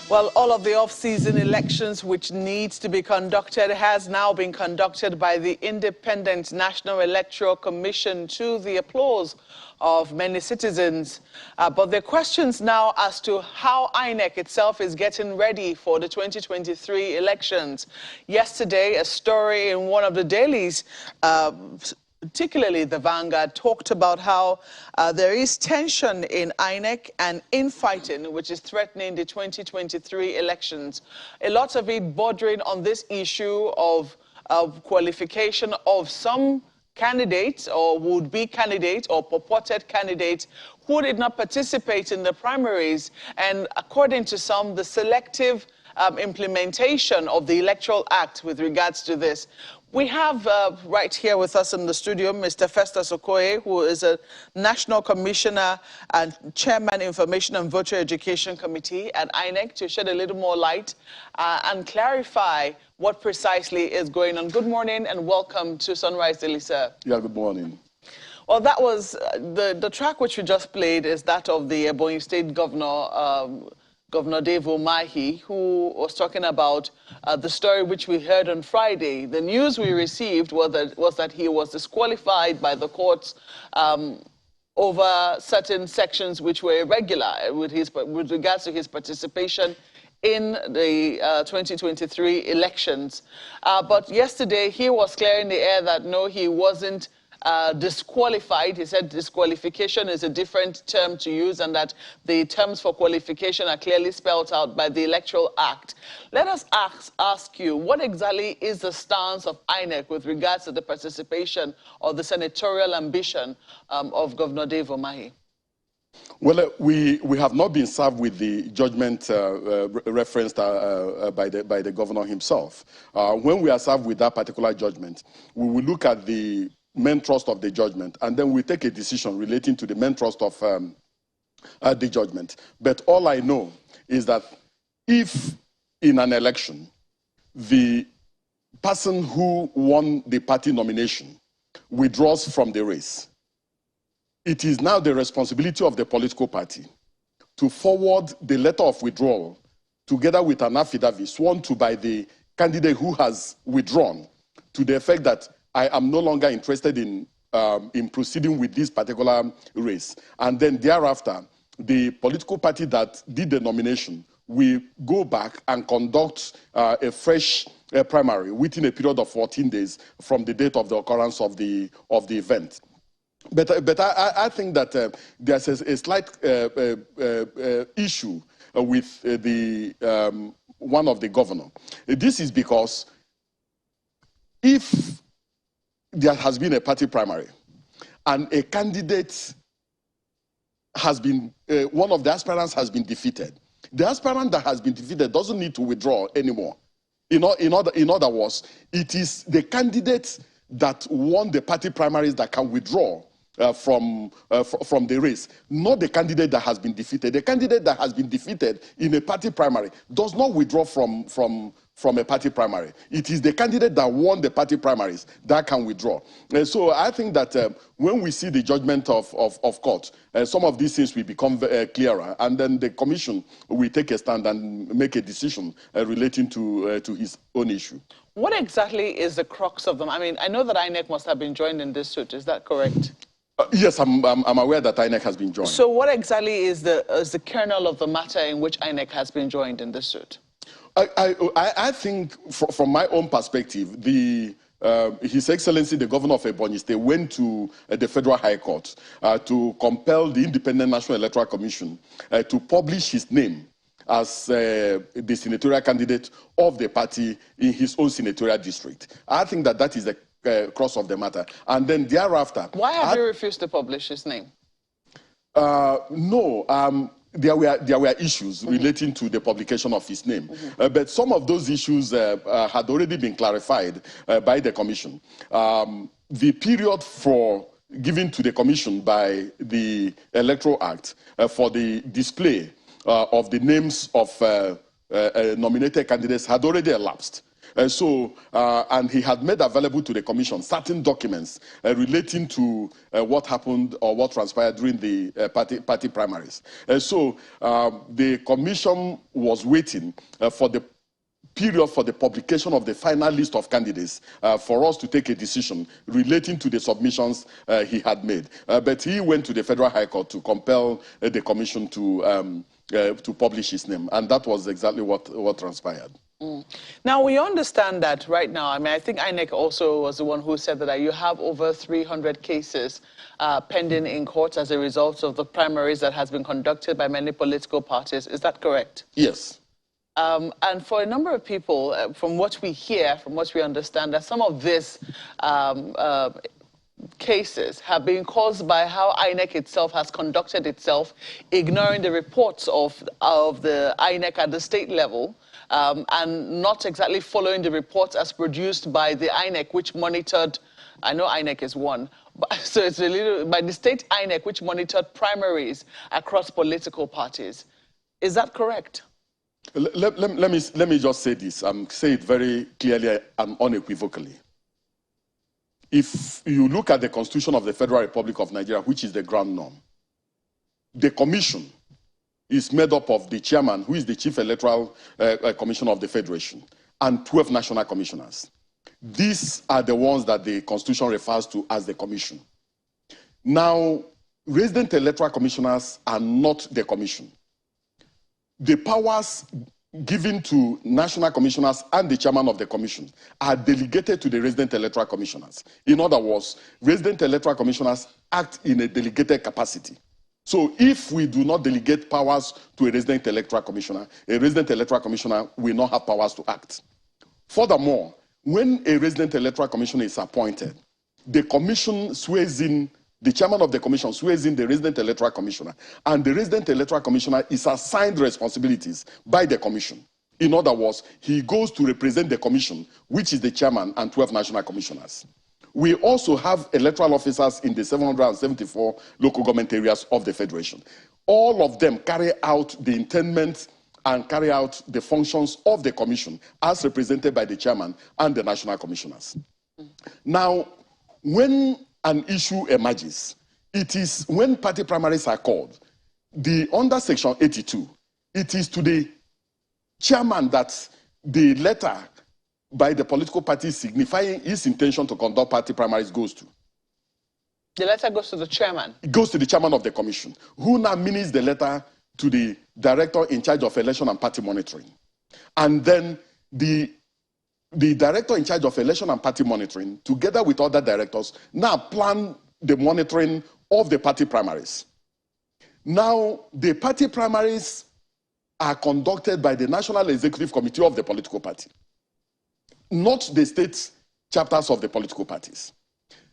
Well, all of the off-season elections which needs to be conducted has now been conducted by the Independent National Electoral Commission to the applause of many citizens. But there are questions now as to how INEC itself is getting ready for the 2023 elections. Yesterday, a story in one of the dailies, particularly the Vanguard, talked about how there is tension in INEC and infighting, which is threatening the 2023 elections. A lot of it bordering on this issue of qualification of some candidates or would-be candidates or purported candidates who did not participate in the primaries. And according to some, the selective implementation of the Electoral Act with regards to this. We have right here with us in the studio Mr. Festus Okoye, who is a National Commissioner and Chairman, Information and Voter Education Committee at INEC, to shed a little more light and clarify what precisely is going on. Good morning and welcome to Sunrise Daily, sir. Yeah, good morning. Well, that was the track which we just played is that of the Ebonyi State Governor, Governor Dave Umahi, who was talking about the story which we heard on Friday. The news we received was that he was disqualified by the courts over certain sections which were irregular with regards to his participation in the 2023 elections. But yesterday, he was clearing the air that no, he wasn't disqualified. He said disqualification is a different term to use and that the terms for qualification are clearly spelled out by the Electoral Act. Let us ask you, what exactly is the stance of INEC with regards to the participation or the senatorial ambition of Governor Dave Umahi? Well, we have not been served with the judgment referenced by the governor himself. When we are served with that particular judgment, we will look at the main thrust of the judgment, and then we take a decision relating to the main thrust of the judgment. But all I know is that if in an election, the person who won the party nomination withdraws from the race, it is now the responsibility of the political party to forward the letter of withdrawal together with an affidavit sworn to by the candidate who has withdrawn, to the effect that I am no longer interested in proceeding with this particular race. And then thereafter, the political party that did the nomination will go back and conduct a fresh primary within a period of 14 days from the date of the occurrence of the event. But I think that there's a slight issue with the one of the governor. This is because if there has been a party primary and a candidate has been, one of the aspirants has been defeated, the aspirant that has been defeated doesn't need to withdraw anymore. In other words, it is the candidate that won the party primaries that can withdraw from the race, not the candidate that has been defeated. The candidate that has been defeated in a party primary does not withdraw from a party primary. It is the candidate that won the party primaries that can withdraw. So I think that when we see the judgment of court, some of these things will become clearer, and then the commission will take a stand and make a decision relating to his own issue. What exactly is the crux of them? I mean, I know that INEC must have been joined in this suit. Is that correct? Yes, I'm aware that INEC has been joined. So what exactly is the kernel of the matter in which INEC has been joined in this suit? I think, from my own perspective, His Excellency, the Governor of Ebonyi State, went to the Federal High Court to compel the Independent National Electoral Commission to publish his name as the senatorial candidate of the party in his own senatorial district. I think that is the crux of the matter. And then thereafter... Why have you refused to publish his name? No. There were issues relating to the publication of his name. But some of those issues had already been clarified by the commission. The period for given to the commission by the Electoral Act for the display of the names of nominated candidates had already elapsed. And he had made available to the commission certain documents relating to what happened or what transpired during the party primaries. The commission was waiting for the period for the publication of the final list of candidates for us to take a decision relating to the submissions he had made. But he went to the Federal High Court to compel the commission to publish his name, and that was exactly what transpired. Now, we understand that right now, I mean, I think INEC also was the one who said that you have over 300 cases pending in court as a result of the primaries that has been conducted by many political parties. Is that correct? Yes. And for a number of people, from what we hear, from what we understand, that some of these cases have been caused by how INEC itself has conducted itself, ignoring the reports of the INEC at the state level, and not exactly following the reports as produced by the INEC, which monitored, I know INEC is one, but, so it's a little, by the state INEC, which monitored primaries across political parties. Is that correct? Let me just say this, say it very clearly and unequivocally. If you look at the Constitution of the Federal Republic of Nigeria, which is the ground norm, the commission is made up of the chairman, who is the Chief Electoral Commissioner of the Federation, and 12 national commissioners. These are the ones that the Constitution refers to as the commission. Now, resident electoral commissioners are not the commission. The powers given to national commissioners and the chairman of the commission are delegated to the resident electoral commissioners. In other words, resident electoral commissioners act in a delegated capacity. So if we do not delegate powers to a resident electoral commissioner will not have powers to act. Furthermore, when a resident electoral commissioner is appointed, the commission swears in, the chairman of the commission swears in the resident electoral commissioner, and the resident electoral commissioner is assigned responsibilities by the commission. In other words, he goes to represent the commission, which is the chairman and 12 national commissioners. We also have electoral officers in the 774 local government areas of the Federation. All of them carry out the intendment and carry out the functions of the commission as represented by the chairman and the national commissioners. Now, when an issue emerges, it is when party primaries are called, under Section 82, it is to the chairman that the letter by the political party signifying its intention to conduct party primaries goes to. The letter goes to the chairman? It goes to the chairman of the commission, who now minies the letter to the director in charge of election and party monitoring. And then the director in charge of election and party monitoring, together with other directors, now plan the monitoring of the party primaries. Now, the party primaries are conducted by the National Executive Committee of the political party, not the state chapters of the political parties.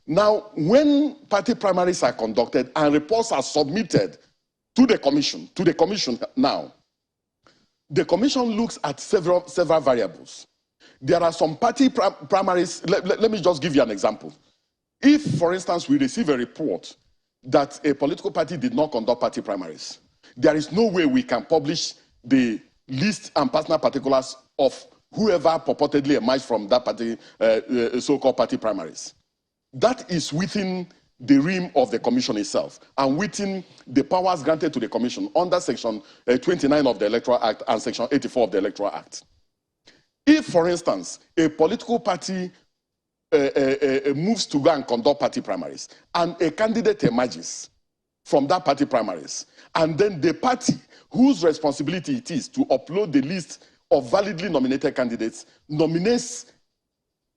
Now, when party primaries are conducted and reports are submitted to the commission now, the commission looks at several variables. There are some party primaries. Let me just give you an example. If, for instance, we receive a report that a political party did not conduct party primaries, there is no way we can publish the list and personal particulars of whoever purportedly emerged from that party, so-called party primaries. That is within the realm of the commission itself and within the powers granted to the commission under Section 29 of the Electoral Act and Section 84 of the Electoral Act. If, for instance, a political party moves to go and conduct party primaries and a candidate emerges from that party primaries, and then the party whose responsibility it is to upload the list of validly nominated candidates nominates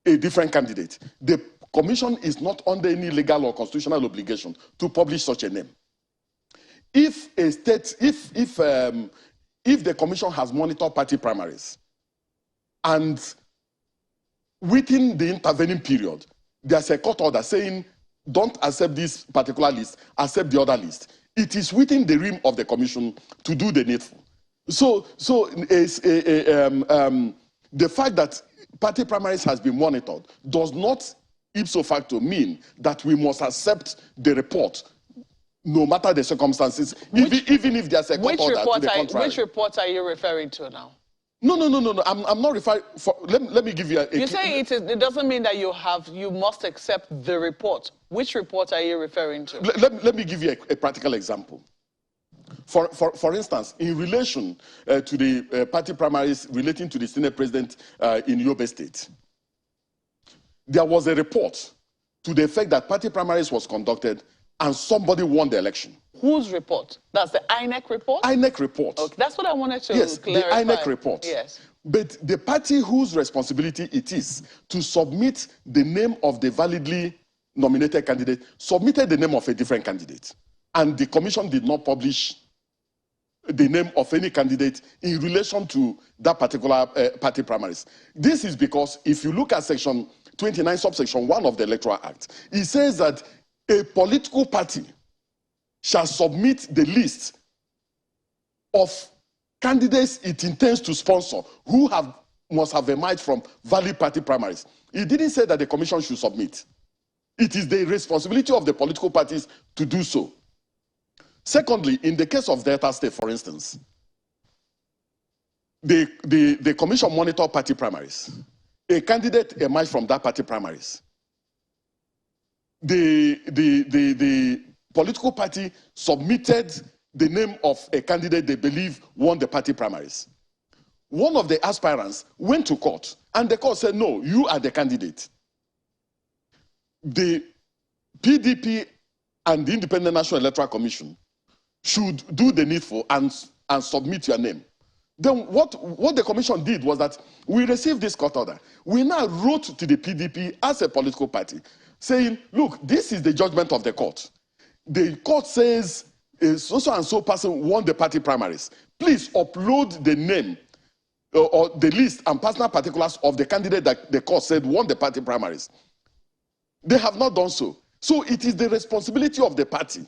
a different candidate, the commission is not under any legal or constitutional obligation to publish such a name. If a state, if the commission has monitored party primaries and within the intervening period, there's a court order saying, don't accept this particular list, accept the other list, it is within the realm of the commission to do the needful. So the fact that party primaries has been monitored does not ipso facto mean that we must accept the report no matter the circumstances, even if there's a court order to the contrary. Which report are you referring to now? No. I'm not referring. Let me give you a. You say it doesn't mean that you must accept the report. Which report are you referring to? Let me give you a practical example. For instance, in relation to the party primaries relating to the Senate president in Yobe State, there was a report to the effect that party primaries was conducted and somebody won the election. Whose report? That's the INEC report? INEC report. Okay, that's what I wanted to clarify. Yes, the INEC report. Yes. But the party whose responsibility it is to submit the name of the validly nominated candidate submitted the name of a different candidate. And the commission did not publish the name of any candidate in relation to that particular party primaries. This is because if you look at section 29, subsection 1 of the Electoral Act, it says that a political party shall submit the list of candidates it intends to sponsor who must have emerged from valid party primaries. It didn't say that the commission should submit. It is the responsibility of the political parties to do so. Secondly, in the case of Delta State, for instance, the commission monitored party primaries. A candidate emerged from that party primaries. The political party submitted the name of a candidate they believe won the party primaries. One of the aspirants went to court, and the court said, no, you are the candidate. The PDP and the Independent National Electoral Commission should do the needful and submit your name. Then what the commission did was that we received this court order. We now wrote to the PDP as a political party saying, look, this is the judgment of the court. The court says so and so person won the party primaries. Please upload the name or the list and personal particulars of the candidate that the court said won the party primaries. They have not done so. So it is the responsibility of the party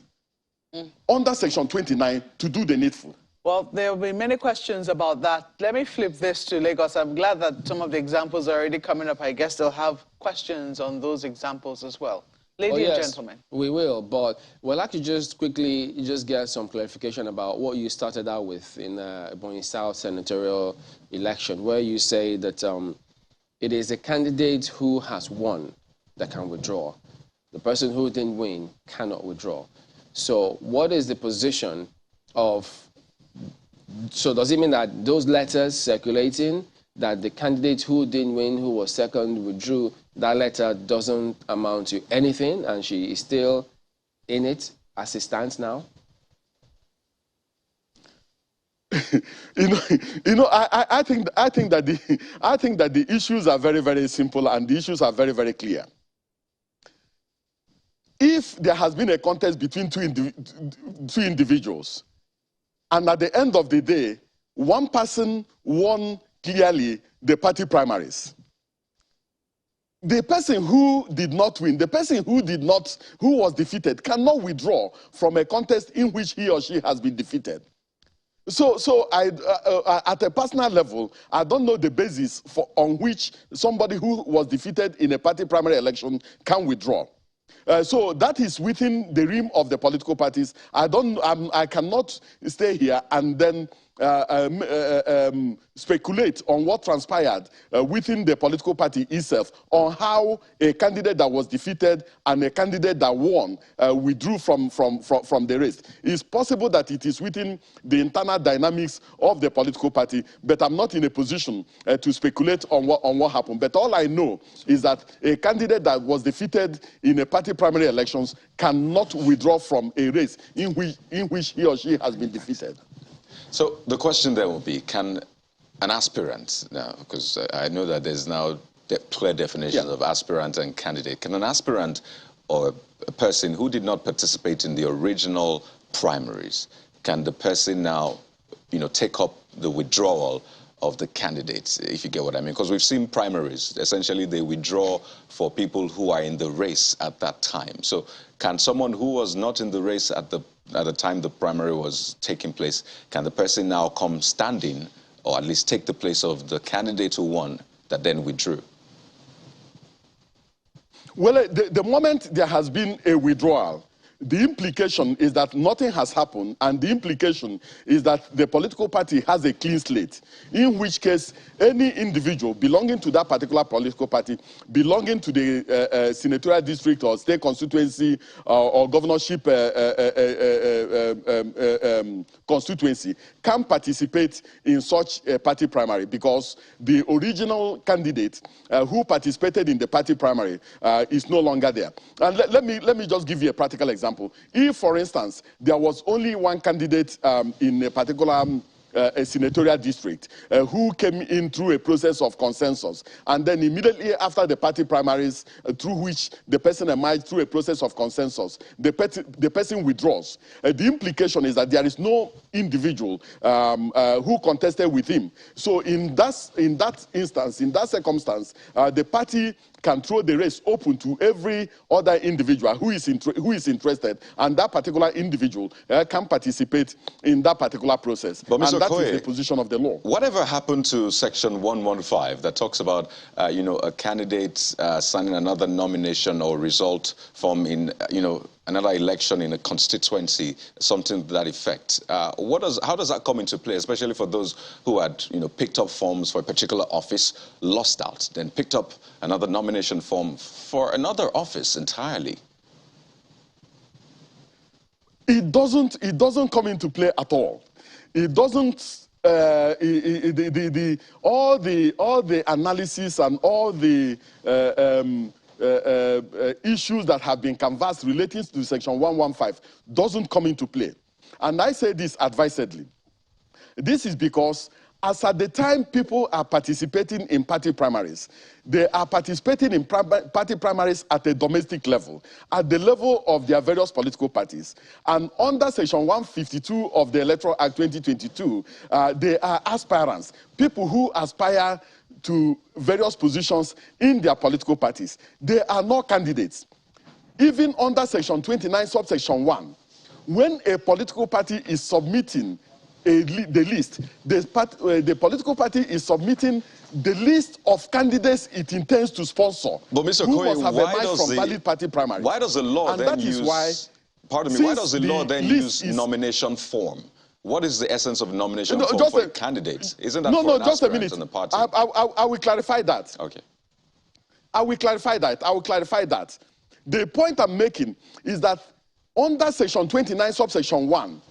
under section 29 to do the needful. Well, there will be many questions about that. Let me flip this to Lagos. I'm glad that some of the examples are already coming up. I guess they'll have questions on those examples as well. Ladies and gentlemen. We will, but we'd like to just quickly get some clarification about what you started out with in Ebonyi South senatorial election, where you say that it is a candidate who has won that can withdraw. The person who didn't win cannot withdraw. So what is the position of, so does it mean that those letters circulating, that the candidate who didn't win, who was second, withdrew, that letter doesn't amount to anything and she is still in it as it stands now? I think that the issues are very, very simple and the issues are very, very clear. If there has been a contest between two individuals, and at the end of the day, one person won clearly the party primaries, the person who did not win, the person who was defeated, cannot withdraw from a contest in which he or she has been defeated. So at a personal level, I don't know the basis on which somebody who was defeated in a party primary election can withdraw. So that is within the realm of the political parties. I cannot stay here and then speculate on what transpired within the political party itself on how a candidate that was defeated and a candidate that won withdrew from the race. It's possible that it is within the internal dynamics of the political party, but I'm not in a position to speculate on what happened. But all I know is that a candidate that was defeated in a party primary elections cannot withdraw from a race in which he or she has been defeated. So the question there will be, can an aspirant, now, because I know that there's now clear definitions of aspirant and candidate, can an aspirant or a person who did not participate in the original primaries, can the person now, take up the withdrawal of the candidates, if you get what I mean? Because we've seen primaries, essentially they withdraw for people who are in the race at that time. So can someone who was not in the race at the time the primary was taking place, can the person now come standing or at least take the place of the candidate who won that then withdrew? Well, the moment there has been a withdrawal, the implication is that nothing has happened, and the implication is that the political party has a clean slate, in which case any individual belonging to that particular political party, belonging to the senatorial district or state constituency or governorship constituency can participate in such a party primary, because the original candidate who participated in the party primary is no longer there. And let me just give you a practical example. If, for instance, there was only one candidate in a particular a senatorial district who came in through a process of consensus, and then immediately after the party primaries through which the person emerged through a process of consensus, the person withdraws. The implication is that there is no individual who contested with him. So in that instance, in that circumstance, the party can throw the race open to every other individual who is interested, and that particular individual can participate in that particular process. But Mr. And that Okoye, is the position of the law. Whatever happened to Section 115 that talks about, a candidate signing another nomination or result from another election in a constituency, something to that effect? How does that come into play, especially for those who had, picked up forms for a particular office, lost out, then picked up another nomination form for another office entirely? It doesn't come into play at all. It doesn't. All the analysis and all the issues that have been canvassed relating to Section 115 doesn't come into play. And I say this advisedly. This is because as at the time people are participating in party primaries, they are participating in party primaries at a domestic level, at the level of their various political parties. And under Section 152 of the Electoral Act 2022, they are aspirants, people who aspire to various positions in their political parties. They are not candidates. Even under Section 29, subsection 1, when a political party is submitting the list, the political party is submitting the list of candidates it intends to sponsor. But Mr. Who Okoye, must have emerged from valid party primaries. Why does the law and then that is why, pardon me, why does the law then use nomination form? What is the essence of nomination form for a candidate? Isn't that for an aspirant in the party? I will clarify that. Okay. I will clarify that. The point I'm making is that under Section 29, subsection 1,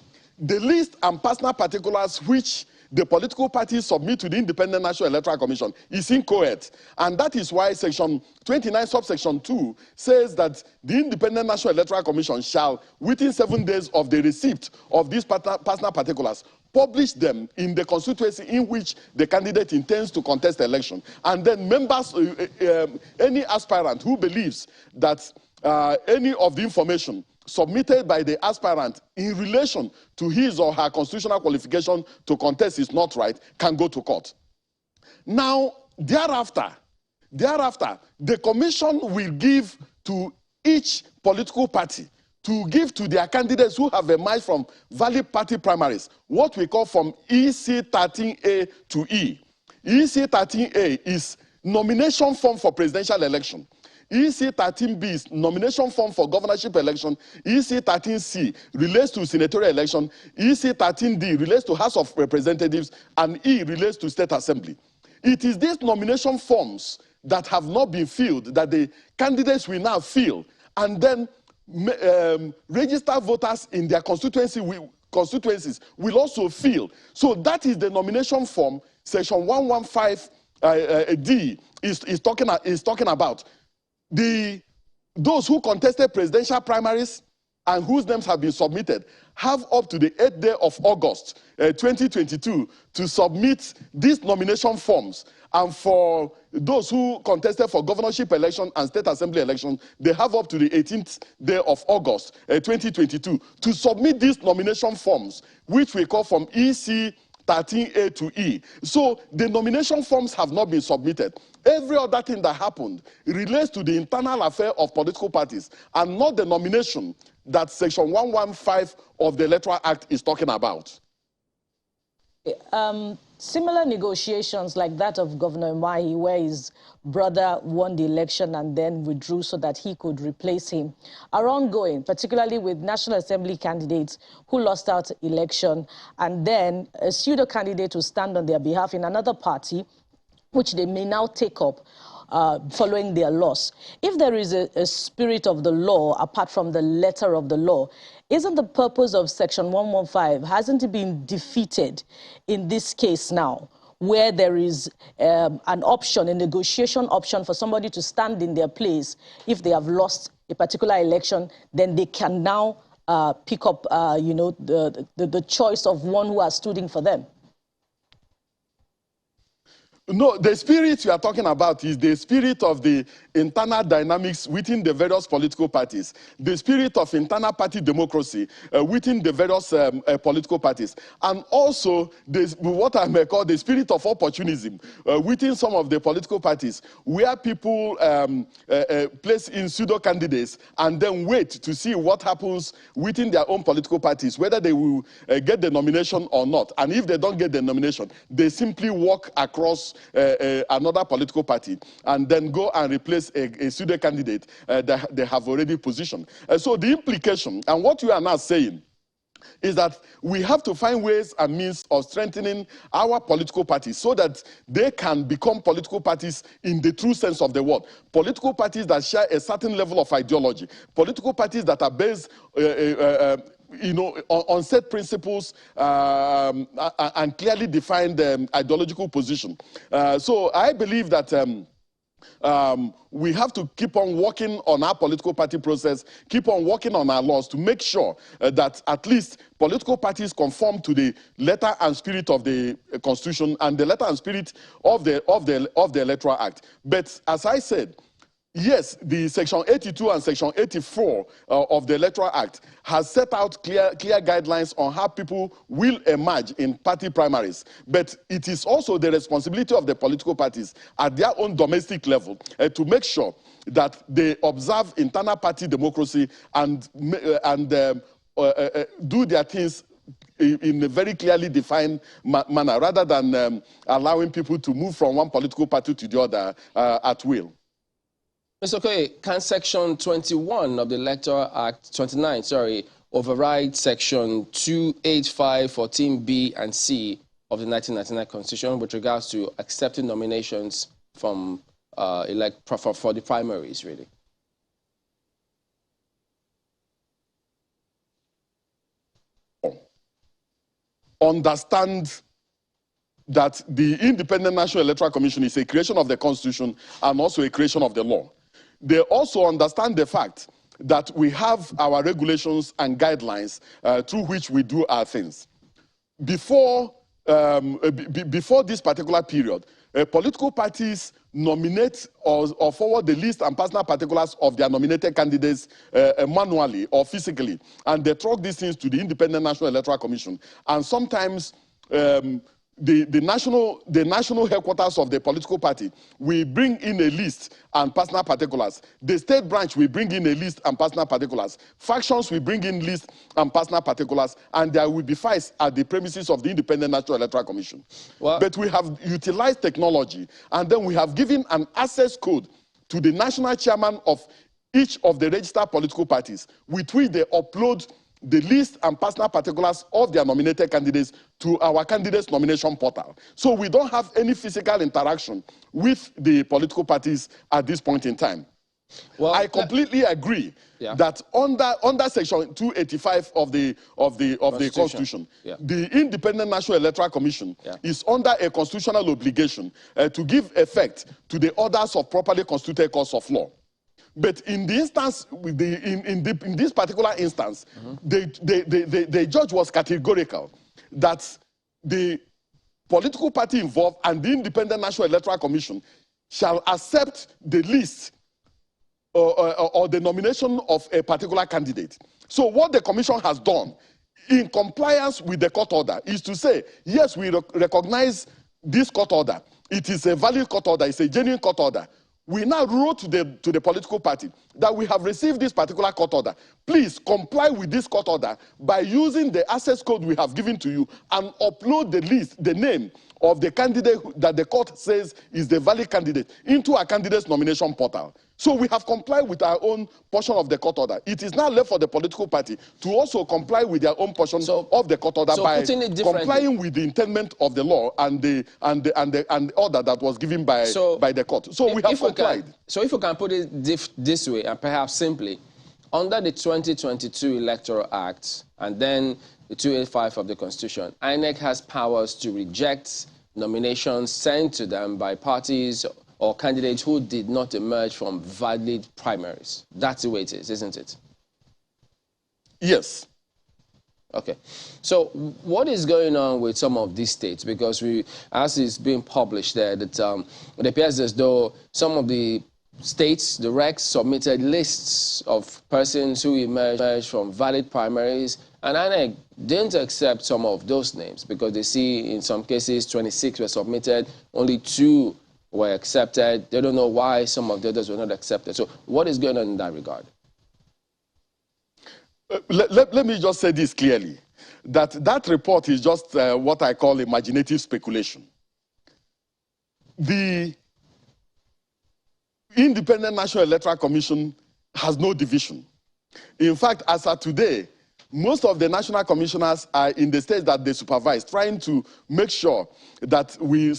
the list and personal particulars which the political parties submit to the Independent National Electoral Commission is inchoate. And that is why Section 29, subsection 2 says that the Independent National Electoral Commission shall, within 7 days of the receipt of these personal particulars, publish them in the constituency in which the candidate intends to contest the election. And then members, any aspirant who believes that any of the information submitted by the aspirant in relation to his or her constitutional qualification to contest is not right, can go to court. Now, thereafter, the commission will give to each political party to give to their candidates who have emerged from valid party primaries what we call from EC 13A to E. EC 13A is nomination form for presidential election. EC 13B is nomination form for governorship election. EC 13C relates to senatorial election. EC 13D relates to House of Representatives, and E relates to State Assembly. It is these nomination forms that have not been filled that the candidates will now fill, and then register voters in their constituencies will also fill. So that is the nomination form Section 115D is talking about. Those who contested presidential primaries and whose names have been submitted have up to the 8th day of August 2022 to submit these nomination forms. And for those who contested for governorship election and state assembly election, they have up to the 18th day of August 2022 to submit these nomination forms, which we call from EC 13A to E. So the nomination forms have not been submitted. Every other thing that happened relates to the internal affair of political parties and not the nomination that Section 115 of the Electoral Act is talking about. Similar negotiations like that of Governor Mahi, where his brother won the election and then withdrew so that he could replace him, are ongoing, particularly with National Assembly candidates who lost out election, and then a pseudo candidate to stand on their behalf in another party, which they may now take up following their loss. If there is a spirit of the law, apart from the letter of the law, isn't the purpose of Section 115, hasn't it been defeated in this case now, where there is an option, a negotiation option for somebody to stand in their place if they have lost a particular election, then they can now pick up, you know, the choice of one who has stood in for them? No, the spirit you are talking about is the spirit of the internal dynamics within the various political parties, the spirit of internal party democracy within the various political parties, and also what I may call the spirit of opportunism within some of the political parties, where people place in pseudo candidates and then wait to see what happens within their own political parties, whether they will get the nomination or not. And if they don't get the nomination, they simply walk across another political party and then go and replace a pseudo candidate that they have already positioned. So the implication, and what you are now saying, is that we have to find ways and means of strengthening our political parties so that they can become political parties in the true sense of the word. Political parties that share a certain level of ideology. Political parties that are based you know, on set principles and clearly defined ideological position. So I believe that we have to keep on working on our political party process, keep on working on our laws to make sure that at least political parties conform to the letter and spirit of the Constitution and the letter and spirit of the Electoral Act. But as I said, yes, the Section 82 and Section 84 of the Electoral Act has set out clear guidelines on how people will emerge in party primaries. But it is also the responsibility of the political parties at their own domestic level to make sure that they observe internal party democracy and do their things in a very clearly defined manner, rather than allowing people to move from one political party to the other at will. Mr. Okoye, can Section 21 of the Electoral Act, 29, sorry, override Section 285, 14B and C of the 1999 Constitution with regards to accepting nominations from for the primaries, really? Understand that the Independent National Electoral Commission is a creation of the Constitution and also a creation of the law. They also understand the fact that we have our regulations and guidelines through which we do our things. Before this particular period, political parties nominate or forward the list and personal particulars of their nominated candidates manually or physically, and they truck these things to the Independent National Electoral Commission. And sometimes the national headquarters of the political party will bring in a list and personal particulars. The state branch will bring in a list and personal particulars. Factions will bring in list and personal particulars, and there will be fights at the premises of the Independent National Electoral Commission. Well, but we have utilized technology, and then we have given an access code to the national chairman of each of the registered political parties, with which they upload the list and personal particulars of their nominated candidates to our candidates nomination portal. So we don't have any physical interaction with the political parties at this point in time. Well, I completely agree that under Section 285 of the Constitution, the Independent National Electoral Commission is under a constitutional obligation to give effect to the orders of properly constituted courts of law. But in the instance, in this particular instance, the judge was categorical that the political party involved and the Independent National Electoral Commission shall accept the list or the nomination of a particular candidate. So what the commission has done, in compliance with the court order, is to say, yes, we recognize this court order. It is a valid court order. It's a genuine court order. We now wrote to the political party that we have received this particular court order. Please comply with this court order by using the access code we have given to you and upload the list, the name of the candidate that the court says is the valid candidate into our candidate's nomination portal. So we have complied with our own portion of the court order. It is now left for the political party to also comply with their own portion of the court order by complying with the intendment of the law and the order that was given by the court. So we have complied. So if we can put it this way, and perhaps simply, under the 2022 Electoral Act and then the 285 of the Constitution, INEC has powers to reject nominations sent to them by parties or candidates who did not emerge from valid primaries. That's the way it is, isn't it? Yes. Okay. So what is going on with some of these states? Because as it's being published there, that it appears as though some of the states, the recs, submitted lists of persons who emerged from valid primaries, and INEC didn't accept some of those names because they see in some cases 26 were submitted, only 2 were accepted. They don't know why some of the others were not accepted. So what is going on in that regard? Let me just say this clearly, that report is just what I call imaginative speculation. The Independent National Electoral Commission has no division. In fact, as of today, most of the national commissioners are in the states that they supervise, trying to make sure that we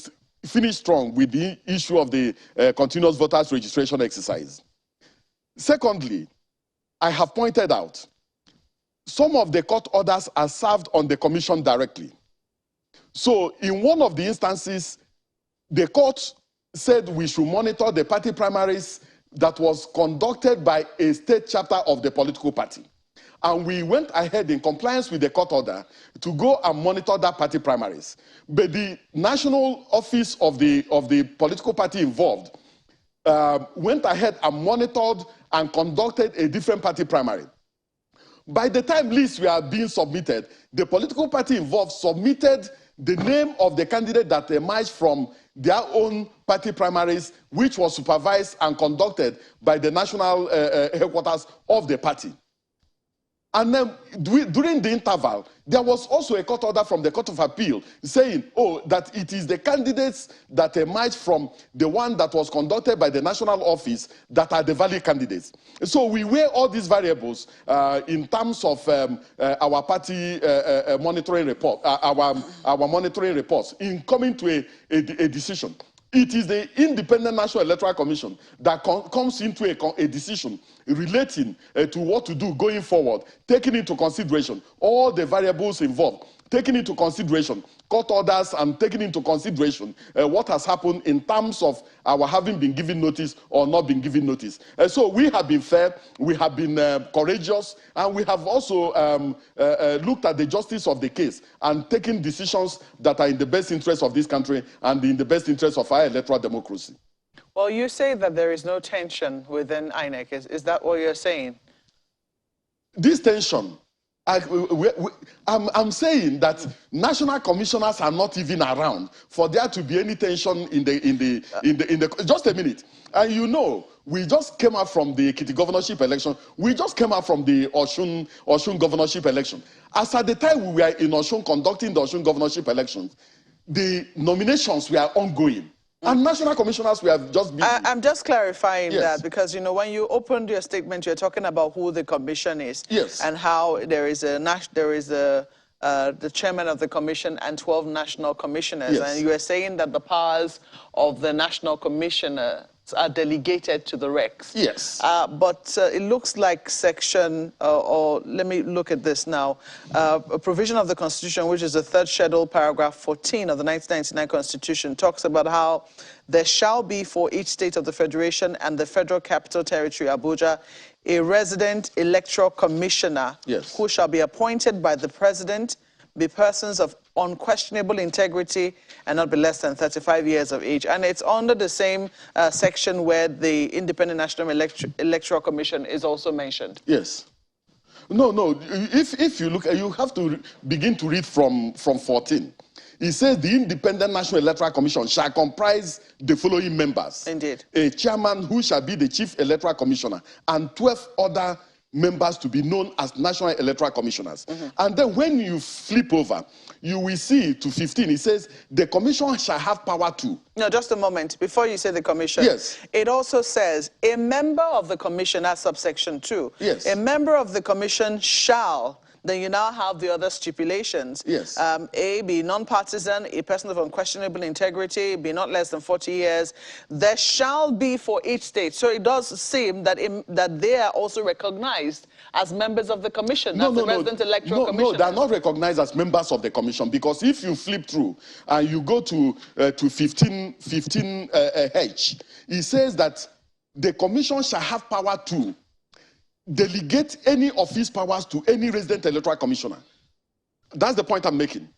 finish strong with the issue of the continuous voters registration exercise. Secondly, I have pointed out some of the court orders are served on the commission directly. So in one of the instances, the court said we should monitor the party primaries that was conducted by a state chapter of the political party. And we went ahead in compliance with the court order to go and monitor that party primaries. But the national office of the political party involved went ahead and monitored and conducted a different party primary. By the time lists were being submitted, the political party involved submitted the name of the candidate that emerged from their own party primaries, which was supervised and conducted by the national headquarters of the party. And then during the interval, there was also a court order from the Court of Appeal saying, that it is the candidates that emerged from the one that was conducted by the national office that are the valid candidates. So we weigh all these variables in terms of our party monitoring report, our monitoring reports in coming to a decision. It is the Independent National Electoral Commission that comes into a decision relating to what to do going forward, taking into consideration all the variables involved, taking into consideration court orders and taking into consideration what has happened in terms of our having been given notice or not been given notice. So we have been fair, we have been courageous, and we have also looked at the justice of the case and taken decisions that are in the best interest of this country and in the best interest of our electoral democracy. Well, you say that there is no tension within INEC. Is that what you're saying? This tension, I'm saying that national commissioners are not even around for there to be any tension in the just a minute. And you know, we just came out from the Ekiti governorship election. We just came out from the Osun governorship election. As at the time we were in Osun conducting the Osun governorship elections, the nominations were ongoing. And national commissioners we have just been... I'm just clarifying that because, you know, when you opened your statement, you're talking about who the commission is. Yes. And how there is the chairman of the commission and 12 national commissioners. Yes. And you are saying that the powers of the national commissioner are delegated to the recs. Yes. But it looks like section, or let me look at this now, a provision of the Constitution, which is the 3rd schedule, paragraph 14 of the 1999 Constitution, talks about how there shall be for each state of the Federation and the Federal Capital Territory, Abuja, a resident electoral commissioner who shall be appointed by the president, be persons of unquestionable integrity and not be less than 35 years of age. And it's under the same section where the Independent National Electoral Commission is also mentioned. Yes. No. If you look, you have to begin to read from 14. It says the Independent National Electoral Commission shall comprise the following members. Indeed. A chairman who shall be the Chief Electoral Commissioner and 12 other members to be known as National Electoral Commissioners. And then when you flip over, you will see to 15, it says the commission shall have power to. No, just a moment. Before you say the commission. Yes. It also says a member of the commission, that's subsection 2. Yes. A member of the commission shall. Then you now have the other stipulations. Yes. A, be non-partisan, a person of unquestionable integrity, be not less than 40 years. There shall be for each state. So it does seem that, that they are also recognized as members of the commission. That's the resident electoral commission. No, they are not recognized as members of the commission, because if you flip through and you go to 15H, it says that the commission shall have power to delegate any of his powers to any resident electoral commissioner. That's the point I'm making.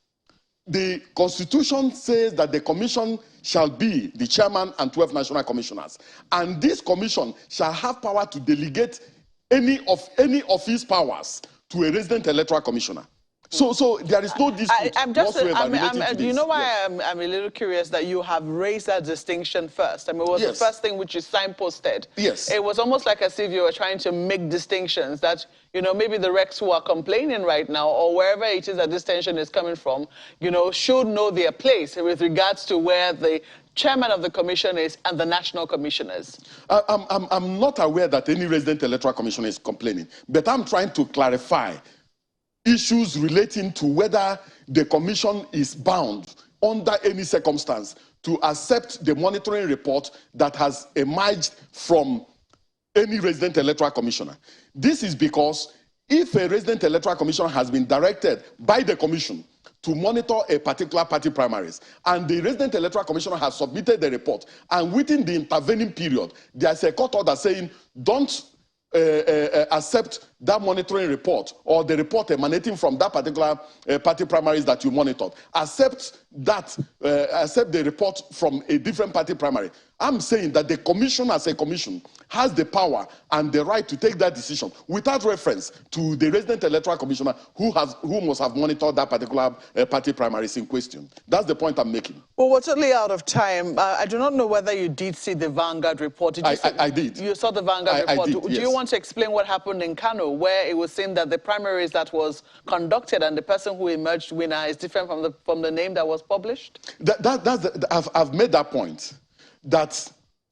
The Constitution says that the commission shall be the chairman and 12 national commissioners. And this commission shall have power to delegate any of his powers to a resident electoral commissioner. So there is no dispute whatsoever relating to this. You know why I'm a little curious that you have raised that distinction first? I mean, it was the first thing which you signposted. Yes. It was almost like as if you were trying to make distinctions that, you know, maybe the Recs who are complaining right now, or wherever it is that this tension is coming from, you know, should know their place with regards to where the chairman of the commission is and the national commissioners. I'm not aware that any resident electoral commissioner is complaining, but I'm trying to clarify issues relating to whether the commission is bound under any circumstance to accept the monitoring report that has emerged from any resident electoral commissioner. This is because if a resident electoral commissioner has been directed by the commission to monitor a particular party primaries, and the resident electoral commissioner has submitted the report, and within the intervening period, there's a court order saying, don't accept that monitoring report or the report emanating from that particular party primaries that you monitored. Accept the report from a different party primary. I'm saying that the commission as a commission has the power and the right to take that decision without reference to the resident electoral commissioner who must have monitored that particular party primaries in question. That's the point I'm making. Well, we're totally out of time. I do not know whether you did see the Vanguard report. I did. You saw the Vanguard report. I did, Do you want to explain what happened in Kano, where it was saying that the primaries that was conducted and the person who emerged winner is different from the name that was published? I've made that point, that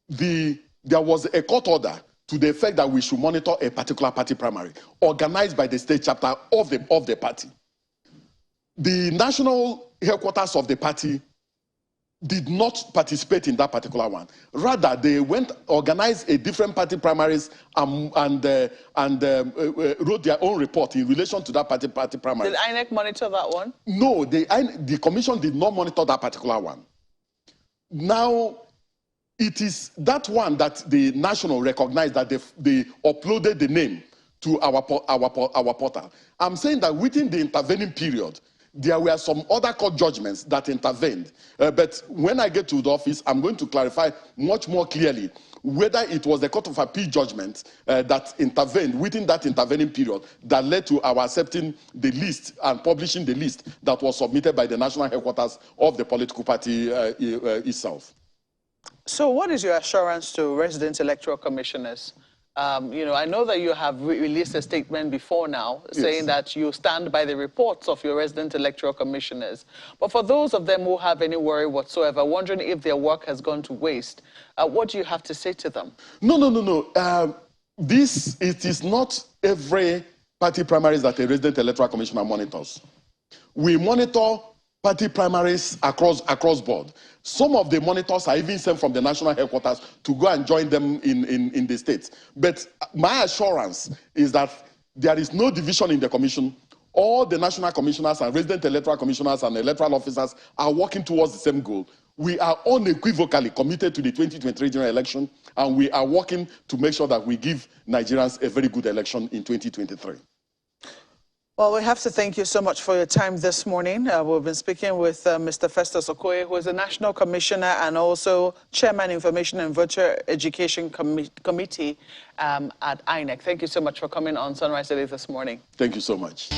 there was a court order to the effect that we should monitor a particular party primary organized by the state chapter of the party. The national headquarters of the party did not participate in that particular one. Rather, they organized a different party primaries and wrote their own report in relation to that party primary. Did INEC monitor that one? No, the commission did not monitor that particular one. Now, it is that one that the national recognized that they uploaded the name to our portal. I'm saying that within the intervening period, there were some other court judgments that intervened. But when I get to the office, I'm going to clarify much more clearly whether it was the Court of Appeal judgment that intervened within that intervening period that led to our accepting the list and publishing the list that was submitted by the national headquarters of the political party itself. So what is your assurance to resident electoral commissioners? You know, I know that you have released a statement before now saying that you stand by the reports of your resident electoral commissioners. But for those of them who have any worry whatsoever, wondering if their work has gone to waste, what do you have to say to them? No. It is not every party primaries that a resident electoral commissioner monitors. We monitor party primaries across board. Some of the monitors are even sent from the national headquarters to go and join them in the states. But my assurance is that there is no division in the commission. All the national commissioners and resident electoral commissioners and electoral officers are working towards the same goal. We are unequivocally committed to the 2023 general election, and we are working to make sure that we give Nigerians a very good election in 2023. Well, we have to thank you so much for your time this morning. We've been speaking with Mr. Festus Okoye, who is the National Commissioner and also Chairman, Information and Virtual Education Committee at INEC. Thank you so much for coming on Sunrise Today this morning. Thank you so much.